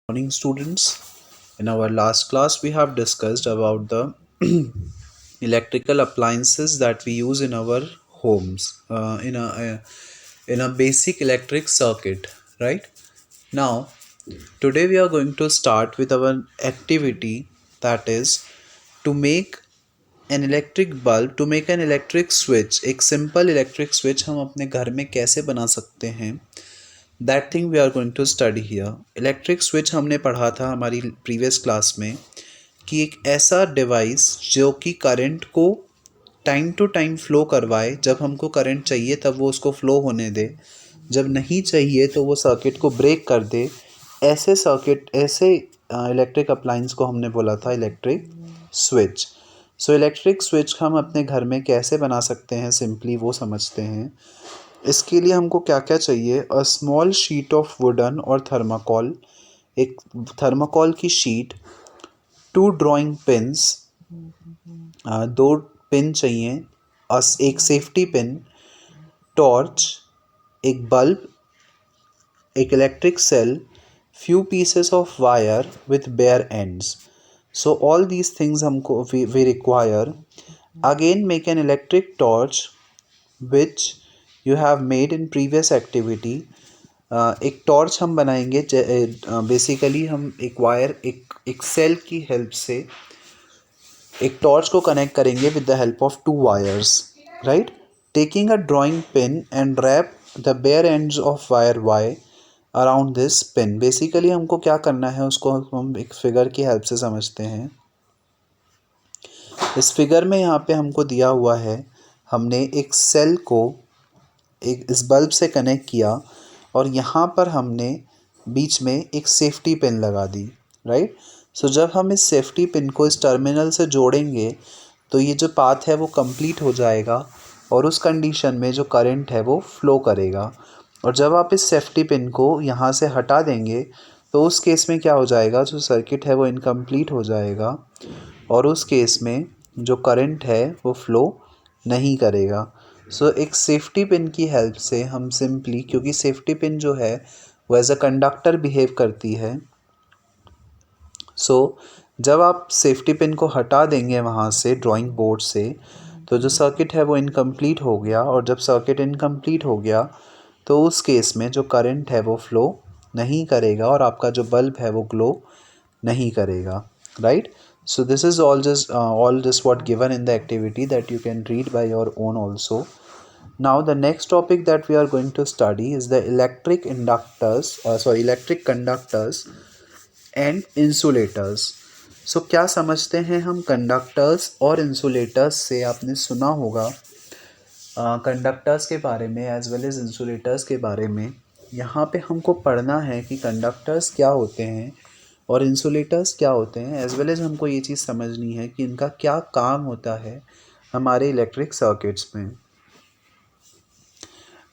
Morning, students. In our last class, we have discussed about the electrical appliances that we use in our homes in a basic electric circuit, right? Now, today we are going to start with our activity, that is to make an electric bulb, to make an electric switch. एक simple electric switch हम अपने घर में कैसे बना सकते हैं, that thing we are going to study here. Electric switch हमने पढ़ा था हमारी प्रीवियस क्लास में कि एक ऐसा डिवाइस जो कि करंट को टाइम टू टाइम फ्लो करवाए। जब हमको करंट चाहिए तब वो उसको फ्लो होने दे, जब नहीं चाहिए तो वो सर्किट को ब्रेक कर दे। ऐसे इलेक्ट्रिक अप्लाइंस को हमने बोला था electric switch. So electric switch हम अपने घर में कैसे बना सकते हैं, सिंपली वो समझते हैं। इसके लिए हमको क्या क्या चाहिए? A small sheet of wooden और थर्माकोल, एक थर्माकोल की शीट, 2 ड्राइंग पिन्स, 2 पिन चाहिए, एक सेफ्टी पिन, टॉर्च, एक बल्ब, एक electric cell, few pieces of wire with bare ends. So all these things हमको we require. Again make an electric torch which you have made in previous activity. एक torch हम बनाएंगे। Basically हम एक wire, एक cell की help से एक टॉर्च को कनेक्ट करेंगे with the help of 2 wires, right? Taking a drawing pin and wrap the bare ends of wire y around this pin. Basically हमको क्या करना है उसको हम एक फिगर की हेल्प से समझते हैं। इस फिगर में यहाँ पे हमको दिया हुआ है, हमने एक सेल को एक इस बल्ब से कनेक्ट किया और यहाँ पर हमने बीच में एक सेफ्टी पिन लगा दी, राइट? सो जब हम इस सेफ्टी पिन को इस टर्मिनल से जोड़ेंगे तो ये जो पाथ है वो कंप्लीट हो जाएगा और उस कंडीशन में जो करंट है वो फ्लो करेगा। और जब आप इस सेफ्टी पिन को यहाँ से हटा देंगे तो उस केस में क्या हो जाएगा, जो सर्किट है वो इनकम्प्लीट हो जाएगा और उस केस में जो करंट है वो फ्लो नहीं करेगा। सो एक सेफ्टी पिन की हेल्प से हम सिंपली, क्योंकि सेफ्टी पिन जो है वो एज अ कंडक्टर बिहेव करती है, सो जब आप सेफ्टी पिन को हटा देंगे वहाँ से ड्राइंग बोर्ड से तो जो सर्किट है वो इनकम्प्लीट हो गया। और जब सर्किट इनकम्प्लीट हो गया तो उस केस में जो करंट है वो फ्लो नहीं करेगा और आपका जो बल्ब है वो ग्लो नहीं करेगा, right? So this is all just what given in the activity that you can read by your own also. Now the next topic that we are going to study is the electric conductors and insulators. So क्या समझते हैं हम conductors और insulators से? आपने सुना होगा conductors के बारे में एज वेल एज इंसुलेटर्स के बारे में। यहाँ पे हमको पढ़ना है कि कंडक्टर्स क्या होते हैं और इंसुलेटर्स क्या होते हैं, एज वेल एज हमको ये चीज़ समझनी है कि इनका क्या काम होता है हमारे इलेक्ट्रिक सर्किट्स में।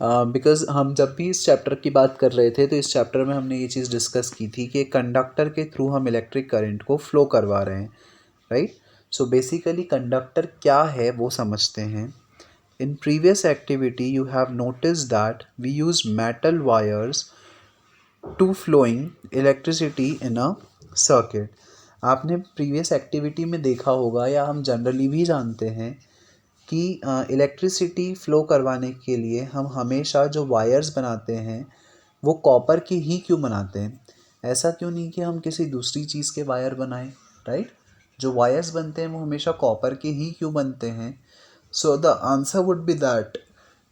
बिकॉज़ हम जब भी इस चैप्टर की बात कर रहे थे तो इस चैप्टर में हमने ये चीज़ डिस्कस की थी कि कंडक्टर के थ्रू हम इलेक्ट्रिक करंट को फ्लो करवा रहे हैं, राइट? सो बेसिकली कंडक्टर क्या है वो समझते हैं। In previous activity, you have noticed that we use metal wires to flowing electricity in a circuit. आपने previous activity में देखा होगा या हम जनरली भी जानते हैं कि इलेक्ट्रिसिटी फ्लो करवाने के लिए हम हमेशा जो वायर्स बनाते हैं वो कॉपर की ही क्यों बनाते हैं? ऐसा क्यों नहीं कि हम किसी दूसरी चीज़ के वायर बनाएं, राइट? जो वायर्स बनते हैं वो हमेशा कॉपर के ही क्यों बनते हैं? So the answer would be that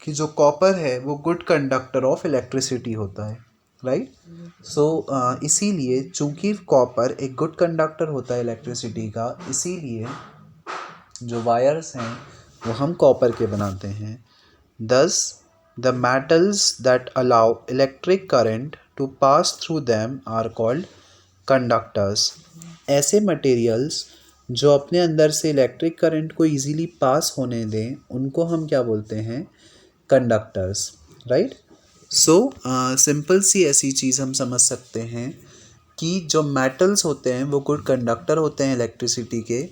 कि जो कॉपर है वो गुड कंडक्टर ऑफ इलेक्ट्रिसिटी होता है, राइट? सो इसीलिए चूंकि कॉपर एक गुड कंडक्टर होता है इलेक्ट्रिसिटी का, इसीलिए जो वायर्स हैं वो हम कॉपर के बनाते हैं। Thus the metals that allow electric current to pass through them are called conductors. ऐसे मटेरियल्स जो अपने अंदर से इलेक्ट्रिक करंट को इजीली पास होने दें उनको हम क्या बोलते हैं? Conductors, right? सो सिंपल सी ऐसी चीज़ हम समझ सकते हैं कि जो मेटल्स होते हैं वो गुड कंडक्टर होते हैं इलेक्ट्रिसिटी के,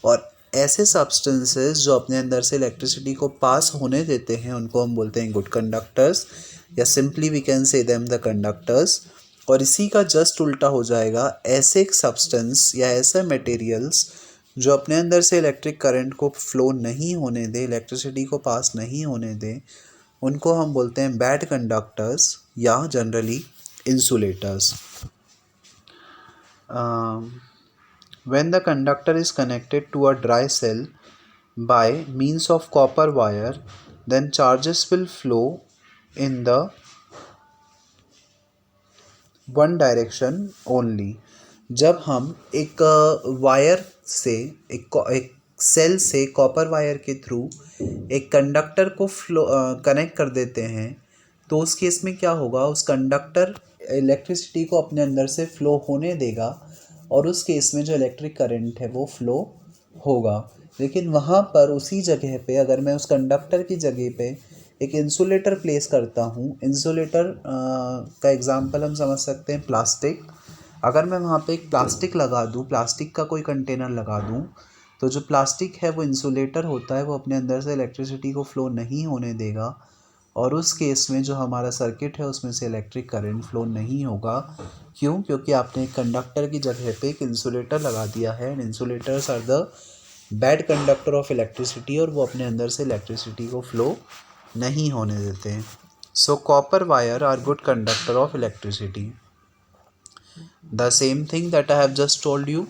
और ऐसे सब्सटेंसेस जो अपने अंदर से इलेक्ट्रिसिटी को पास होने देते हैं उनको हम बोलते हैं गुड कंडक्टर्स, या simply we can say them the conductors. और इसी का जस्ट उल्टा हो जाएगा, ऐसे एक सब्सटेंस या ऐसे मटेरियल्स जो अपने अंदर से इलेक्ट्रिक करंट को फ्लो नहीं होने दे, इलेक्ट्रिसिटी को पास नहीं होने दे, उनको हम बोलते हैं बैड कंडक्टर्स या generally insulators. When the conductor is connected to a dry cell by means of copper wire, then charges will flow in the one direction only. जब हम एक वायर से एक सेल से कॉपर वायर के through एक conductor को flow connect कर देते हैं, तो उस केस में क्या होगा, उस कंडक्टर इलेक्ट्रिसिटी को अपने अंदर से फ्लो होने देगा और उस केस में जो इलेक्ट्रिक करंट है वो फ्लो होगा. लेकिन वहाँ पर उसी जगह पे अगर मैं उस कंडक्टर की जगह पे एक इंसुलेटर प्लेस करता हूँ, इंसुलेटर का एग्जांपल हम समझ सकते हैं प्लास्टिक. अगर मैं वहाँ पे एक प्लास्टिक लगा दूँ, प्लास्टिक का कोई कंटेनर लगा दूँ, तो जो प्लास्टिक है वो इंसुलेटर होता है, वो अपने अंदर से इलेक्ट्रिसिटी को फ्लो नहीं होने देगा और उस केस में जो हमारा सर्किट है उसमें से इलेक्ट्रिक करंट फ्लो नहीं होगा. क्यों? क्योंकि आपने एक कंडक्टर की जगह पे एक इंसुलेटर लगा दिया है. And insulators are the bad conductor of electricity और वो अपने अंदर से इलेक्ट्रिसिटी को फ्लो नहीं होने देते हैं. So copper wire are good conductor of electricity. The same thing that I have just told you,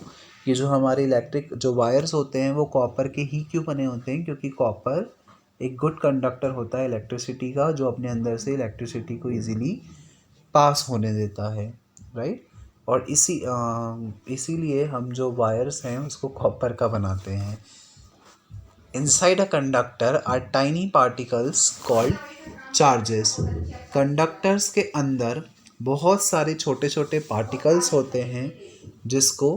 कि जो हमारे इलेक्ट्रिक जो वायर्स होते हैं वो कॉपर के ही क्यों बने होते हैं, क्योंकि कॉपर एक गुड कंडक्टर होता है इलेक्ट्रिसिटी का, जो अपने अंदर से इलेक्ट्रिसिटी को इजीली पास होने देता है, राइट. और इसीलिए हम जो वायर्स हैं उसको कॉपर का बनाते हैं. Inside a conductor are tiny particles called charges. Conductors के अंदर बहुत सारे छोटे छोटे पार्टिकल्स होते हैं जिसको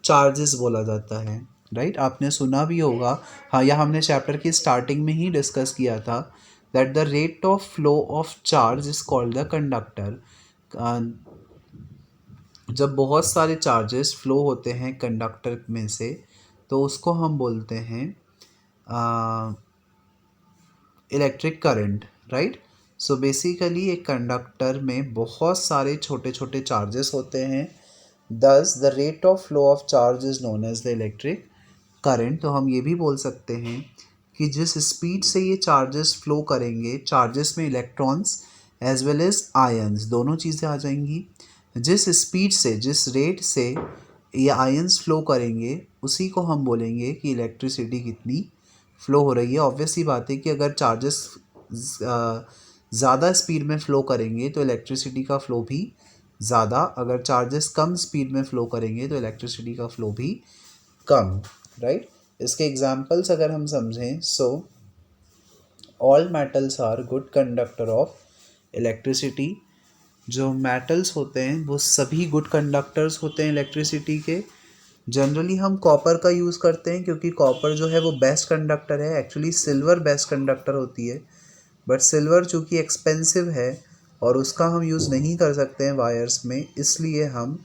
चार्जेस बोला जाता है, राइट. आपने सुना भी होगा, हाँ, यह हमने चैप्टर की स्टार्टिंग में ही डिस्कस किया था, that the rate of flow of charge is called the conductor. जब बहुत सारे चार्जेस फ्लो होते हैं कंडक्टर में से, तो उसको हम बोलते हैं electric current, right. So basically एक कंडक्टर में बहुत सारे छोटे छोटे चार्जेस होते हैं, thus the rate of flow of charge is known as the electric current. तो हम ये भी बोल सकते हैं कि जिस स्पीड से ये चार्जेस फ्लो करेंगे, चार्जेस में electrons as well as ions दोनों चीज़ें आ जाएंगी. जिस स्पीड से, जिस रेट से ये आयंस फ्लो करेंगे, उसी को हम बोलेंगे कि इलेक्ट्रिसिटी कितनी फ्लो हो रही है. ऑब्वियसली बात है कि अगर चार्जेस ज़्यादा स्पीड में फ़्लो करेंगे तो इलेक्ट्रिसिटी का फ़्लो भी ज़्यादा, अगर चार्जेस कम स्पीड में फ़्लो करेंगे तो इलेक्ट्रिसिटी का फ़्लो भी कम, राइट. इसके एग्जांपल्स अगर हम समझें, so all metals are good conductor of electricity. जो मेटल्स होते हैं वो सभी गुड कंडक्टर्स होते हैं इलेक्ट्रिसिटी के. जनरली हम कॉपर का यूज़ करते हैं क्योंकि कॉपर जो है वो बेस्ट कंडक्टर है. एक्चुअली सिल्वर बेस्ट कंडक्टर होती है, बट सिल्वर चूँकि एक्सपेंसिव है और उसका हम यूज़ नहीं कर सकते हैं वायर्स में, इसलिए हम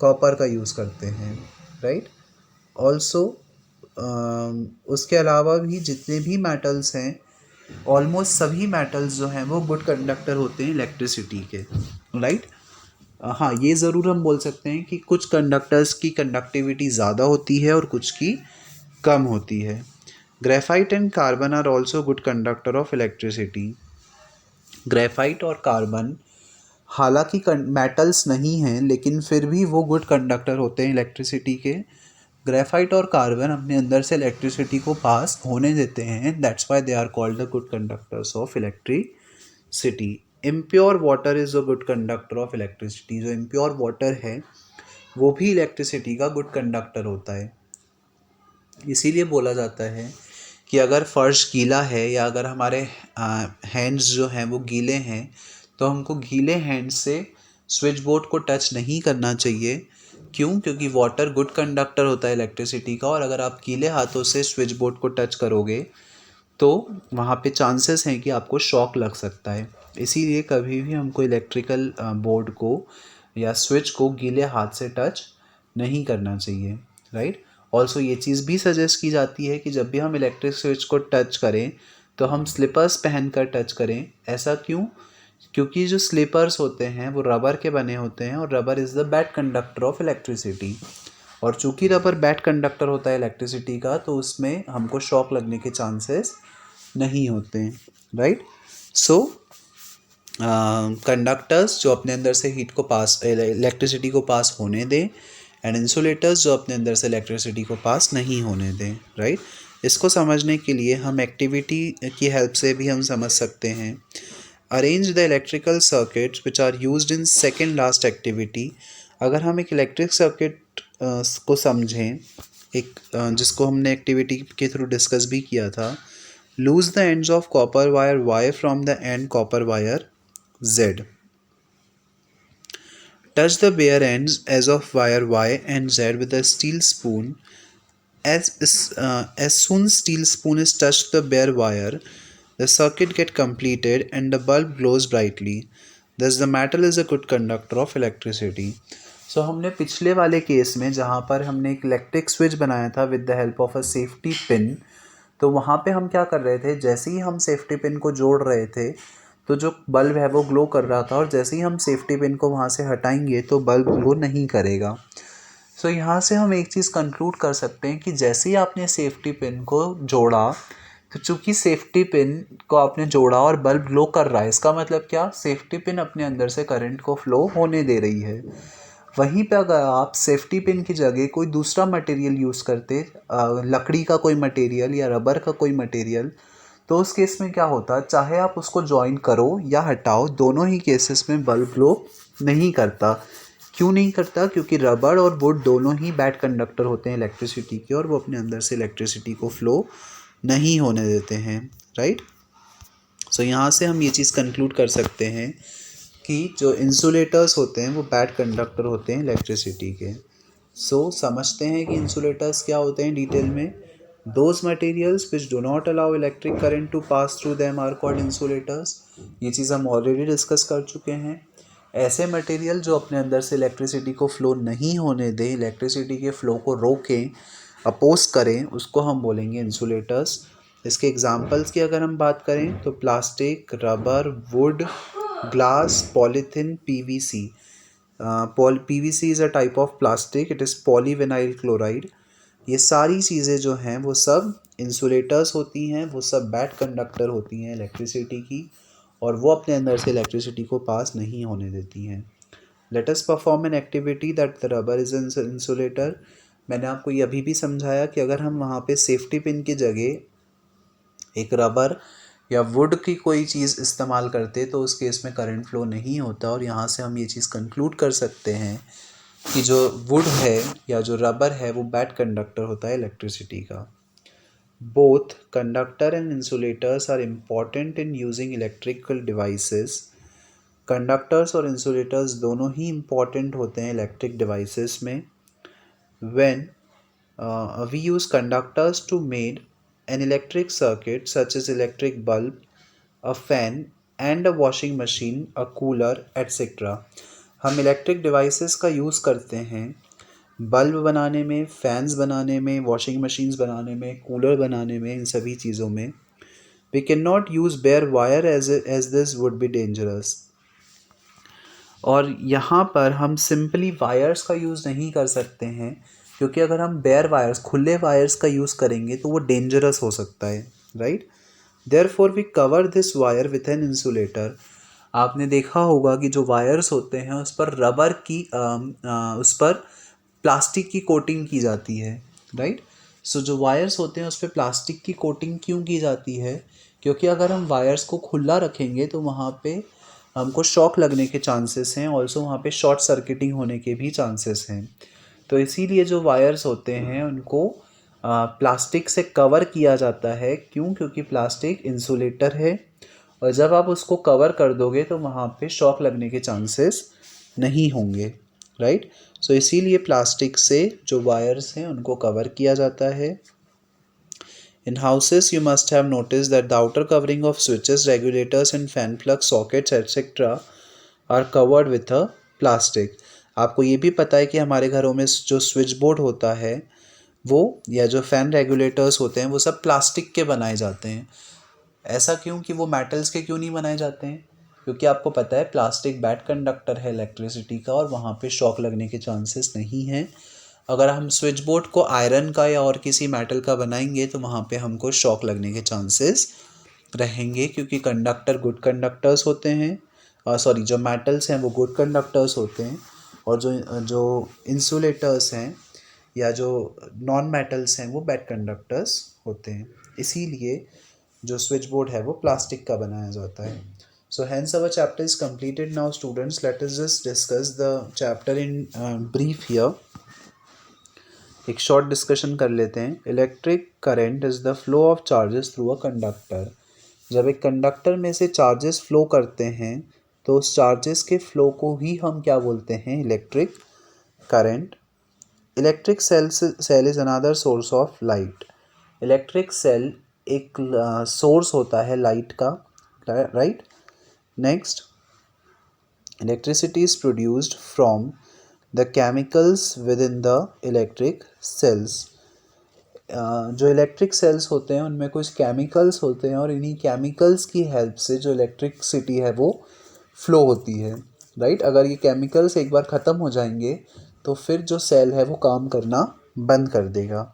कॉपर का यूज़ करते हैं, राइट. ऑल्सो उसके अलावा भी जितने भी मेटल्स हैं, ऑलमोस्ट सभी मेटल्स जो हैं वो गुड कंडक्टर होते हैं इलेक्ट्रिसिटी के, राइट. हाँ, ये ज़रूर हम बोल सकते हैं कि कुछ कंडक्टर्स की कंडक्टिविटी ज़्यादा होती है और कुछ की कम होती है. Graphite and carbon are also good conductor of electricity. Graphite और कार्बन हालांकि मेटल्स नहीं हैं, लेकिन फिर भी वो गुड कंडक्टर होते हैं इलेक्ट्रिसिटी के. ग्रेफाइट और कार्बन अपने अंदर से इलेक्ट्रिसिटी को पास होने देते हैं, that's why they are called the good conductors of electricity. Impure water is a good conductor of electricity. जो इम्प्योर वाटर है वो भी इलेक्ट्रिसिटी का गुड कंडक्टर होता है. इसीलिए बोला जाता है कि अगर फ़र्श गीला है या अगर हमारे हैंड्स जो हैं वो गीले हैं, तो हमको गीले हैंड्स से स्विच बोर्ड को टच नहीं करना चाहिए. क्यों? क्योंकि वाटर गुड कंडक्टर होता है इलेक्ट्रिसिटी का, और अगर आप गीले हाथों से स्विच बोर्ड को टच करोगे तो वहाँ पे चांसेस हैं कि आपको शॉक लग सकता है. इसीलिए कभी भी हमको इलेक्ट्रिकल बोर्ड को या स्विच को गीले हाथ से टच नहीं करना चाहिए, राइट. ऑल्सो ये चीज़ भी सजेस्ट की जाती है कि जब भी हम इलेक्ट्रिक स्विच को टच करें तो हम स्लीपर्स पहन कर टच करें. ऐसा क्यों? क्योंकि जो स्लीपर्स होते हैं वो रबर के बने होते हैं और rubber is the bad conductor of electricity. और चूंकि रबर बैड कंडक्टर होता है इलेक्ट्रिसिटी का, तो उसमें हमको शॉक लगने के चांसेस नहीं होते हैं, राइट। सो कंडक्टर्स जो अपने अंदर से हीट को पास, इलेक्ट्रिसिटी को पास होने दें, एंड इंसुलेटर्स जो अपने अंदर से इलेक्ट्रिसिटी को पास नहीं होने दें, राइट। इसको समझने के लिए हम एक्टिविटी की हेल्प से भी हम समझ सकते हैं। Arrange the electrical circuits which are used in second last activity. अगर हम एक इलेक्ट्रिक सर्किट को समझें, एक जिसको हमने एक्टिविटी के थ्रू डिस्कस भी किया था, lose the ends of copper wire Y from the end copper wire Z. Touch the bare ends as of wire Y and Z with a steel spoon. As soon steel spoon is touched the bare wire, the circuit get completed and the bulb glows brightly. Thus the metal is a good conductor of electricity. So हमने पिछले वाले case में जहाँ पर हमने एक electric switch बनाया था with the help of a safety pin, तो वहाँ पे हम क्या कर रहे थे, जैसे ही हम सेफ्टी पिन को जोड़ रहे थे तो जो बल्ब है वो ग्लो कर रहा था, और जैसे ही हम सेफ्टी पिन को वहाँ से हटाएंगे तो बल्ब ग्लो नहीं करेगा। सो यहाँ से हम एक चीज़ कंक्लूड कर सकते हैं कि जैसे ही आपने सेफ्टी पिन को जोड़ा, तो चूंकि सेफ्टी पिन को आपने जोड़ा और बल्ब ग्लो कर रहा है, इसका मतलब क्या, सेफ्टी पिन अपने अंदर से करंट को फ्लो होने दे रही है। वहीं पे अगर आप सेफ्टी पिन की जगह कोई दूसरा मटेरियल यूज़ करते, लकड़ी का कोई मटेरियल या रबर का कोई मटेरियल, तो उस केस में क्या होता, चाहे आप उसको ज्वाइन करो या हटाओ, दोनों ही केसेस में बल्ब ग्लो नहीं करता। क्यों नहीं करता, क्योंकि रबर और वुड दोनों ही बैड कंडक्टर होते हैं इलेक्ट्रिसिटी के, और वो अपने अंदर से इलेक्ट्रिसिटी को फ्लो नहीं होने देते हैं, राइट। सो यहाँ से हम ये चीज़ कंक्लूड कर सकते हैं कि जो इंसुलेटर्स होते हैं वो बैड कंडक्टर होते हैं इलेक्ट्रिसिटी के। सो समझते हैं कि इंसुलेटर्स क्या होते हैं डिटेल में। Those materials which do not allow electric current to pass through them are called insulators. ये चीज़ हम ऑलरेडी डिस्कस कर चुके हैं। ऐसे मटेरियल जो अपने अंदर से इलेक्ट्रिसिटी को फ्लो नहीं होने दें, इलेक्ट्रिसिटी के फ्लो को रोकें, अपोज करें, उसको हम बोलेंगे इंसुलेटर्स। इसके एग्जांपल्स की अगर हम बात करें तो plastic, rubber, would, glass, polythene, PVC. PVC is a type of plastic, it is polyvinyl chloride. ये सारी चीज़ें जो हैं वो सब इंसुलेटर्स होती हैं, वो सब बैड कंडक्टर होती हैं इलेक्ट्रिसिटी की, और वो अपने अंदर से इलेक्ट्रिसिटी को पास नहीं होने देती हैं। Let us perform an activity that the rubber is an insulator. मैंने आपको ये अभी भी समझाया कि अगर हम वहाँ पे सेफ्टी पिन की जगह एक रबर या वुड की कोई चीज़ इस्तेमाल करते तो उस केस में करंट फ्लो नहीं होता, और यहाँ से हम ये चीज़ कंक्लूड कर सकते हैं कि जो वुड है या जो रबर है वो बैड कंडक्टर होता है इलेक्ट्रिसिटी का। Both conductor and insulators are important in using electrical devices. Conductors और इंसुलेटर्स दोनों ही इम्पॉर्टेंट होते हैं इलेक्ट्रिक डिवाइसेस में। When we use conductors to made an electric circuit such as electric bulb, a fan and a washing machine, a cooler, etc. हम electric devices का use करते हैं बल्ब बनाने में, फैंस बनाने में, वॉशिंग मशीन्स बनाने में, कूलर बनाने में, इन सभी चीज़ों में। We can not use bare wire as this would be dangerous. और यहाँ पर हम सिंपली वायर्स का यूज़ नहीं कर सकते हैं, क्योंकि अगर हम बेयर वायर्स, खुले वायर्स का यूज़ करेंगे तो वो डेंजरस हो सकता है, right. Therefore we cover this wire with an insulator. आपने देखा होगा कि जो वायर्स होते हैं उस पर रबर की उस पर प्लास्टिक की कोटिंग की जाती है, राइट। सो जो वायर्स होते हैं उस पर प्लास्टिक की कोटिंग क्यों की जाती है, क्योंकि अगर हम वायर्स को खुला रखेंगे तो वहाँ पे हमको शॉक लगने के चांसेस हैं, ऑल्सो वहाँ पे शॉर्ट सर्किटिंग होने के भी चांसेस हैं। तो इसीलिए जो वायर्स होते हैं उनको प्लास्टिक से कवर किया जाता है। क्यों, क्योंकि प्लास्टिक इंसुलेटर है, और जब आप उसको कवर कर दोगे तो वहाँ पे शॉक लगने के चांसेस नहीं होंगे, राइट। सो इसीलिए प्लास्टिक से जो वायर्स हैं उनको कवर किया जाता है। In houses, you must have noticed that the outer covering of switches, regulators and fan plug sockets etc. are covered with a plastic. आपको ये भी पता है कि हमारे घरों में जो स्विच बोर्ड होता है वो, या जो फ़ैन रेगुलेटर्स होते हैं वो सब प्लास्टिक के बनाए जाते हैं। ऐसा क्यों, कि वो मेटल्स के क्यों नहीं बनाए जाते हैं? क्योंकि आपको पता है प्लास्टिक बैड कंडक्टर है इलेक्ट्रिसिटी का और वहाँ पे शॉक लगने के चांसेस नहीं हैं। अगर हम स्विच बोर्ड को आयरन का या और किसी मेटल का बनाएंगे तो वहाँ पे हमको शॉक लगने के चांसेस रहेंगे, क्योंकि कंडक्टर गुड कंडक्टर्स होते हैं, सॉरी जो मेटल्स हैं वो गुड कंडक्टर्स होते हैं, और जो जो इंसुलेटर्स हैं या जो नॉन मेटल्स हैं वो बैड कंडक्टर्स होते हैं। इसीलिए जो स्विच बोर्ड है वो प्लास्टिक का बनाया जाता है। सो hence our chapter is completed now students. Let us just discuss the chapter in brief here. एक शॉर्ट डिस्कशन कर लेते हैं। Electric current is the flow of charges through a conductor. जब एक कंडक्टर में से चार्जेस फ्लो करते हैं तो उस चार्जेस के फ्लो को ही हम क्या बोलते हैं, electric current. Electric cell is another source of light. Electric cell एक सोर्स होता है लाइट का, right. Next, electricity is produced from the chemicals within the electric cells. जो इलेक्ट्रिक सेल्स होते हैं उनमें कुछ केमिकल्स होते हैं और इन्हीं केमिकल्स की हेल्प से जो इलेक्ट्रिसिटी है वो फ्लो होती है, राइट। अगर ये केमिकल्स एक बार ख़त्म हो जाएंगे तो फिर जो सेल है वो काम करना बंद कर देगा।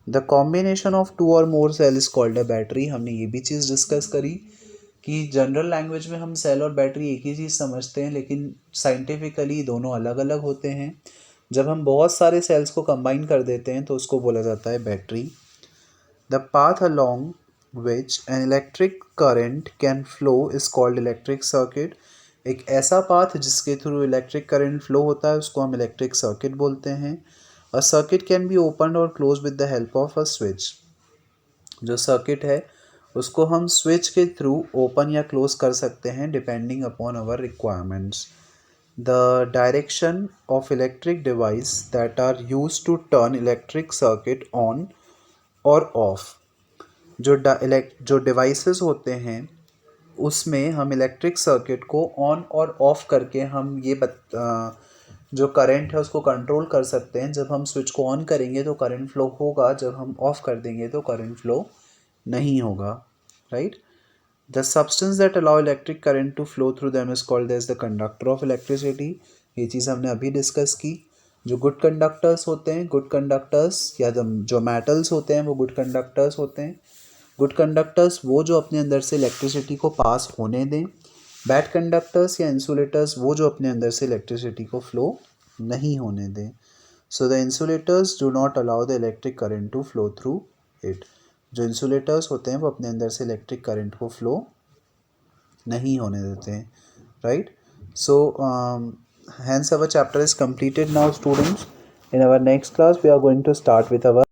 The combination of two or more cell is called a battery. हमने ये भी चीज़ डिस्कस करी कि जनरल लैंग्वेज में हम सेल और बैटरी एक ही चीज़ समझते हैं, लेकिन साइंटिफिकली दोनों अलग अलग होते हैं। जब हम बहुत सारे सेल्स को कंबाइन कर देते हैं तो उसको बोला जाता है battery. The path along which an electric current can flow is called electric circuit. एक ऐसा पाथ जिसके थ्रू इलेक्ट्रिक करंट फ्लो होता है उसको हम इलेक्ट्रिक सर्किट बोलते हैं। A circuit can be open or close with the help of a switch. जो सर्किट है उसको हम स्विच के थ्रू ओपन या क्लोज कर सकते हैं depending upon our requirements. The direction of electric device that are use to turn electric circuit on और ऑफ। जो डिवाइसेस होते हैं उसमें हम इलेक्ट्रिक सर्किट को ऑन और ऑफ करके हम जो करंट है उसको कंट्रोल कर सकते हैं। जब हम स्विच को ऑन करेंगे तो करंट फ्लो होगा, जब हम ऑफ कर देंगे तो करंट फ्लो नहीं होगा, right. The substance that allow electric current to flow through them is called as the conductor of electricity. ये चीज़ हमने अभी डिस्कस की। जो गुड कंडक्टर्स होते हैं, गुड कंडक्टर्स या जो मेटल्स होते हैं वो गुड कंडक्टर्स होते हैं। गुड कंडक्टर्स वो जो अपने अंदर से इलेक्ट्रिसिटी को पास होने दें। बैड कंडक्टर्स या इंसुलेटर्स वो जो अपने अंदर से इलेक्ट्रिसिटी को फ्लो नहीं होने दें। So the insulators do not allow the electric current to flow through it. जो इंसुलेटर्स होते हैं वो अपने अंदर से इलेक्ट्रिक करंट को फ्लो नहीं होने देते हैं, right. So hence our chapter is completed now students. In our next class we are going to start with our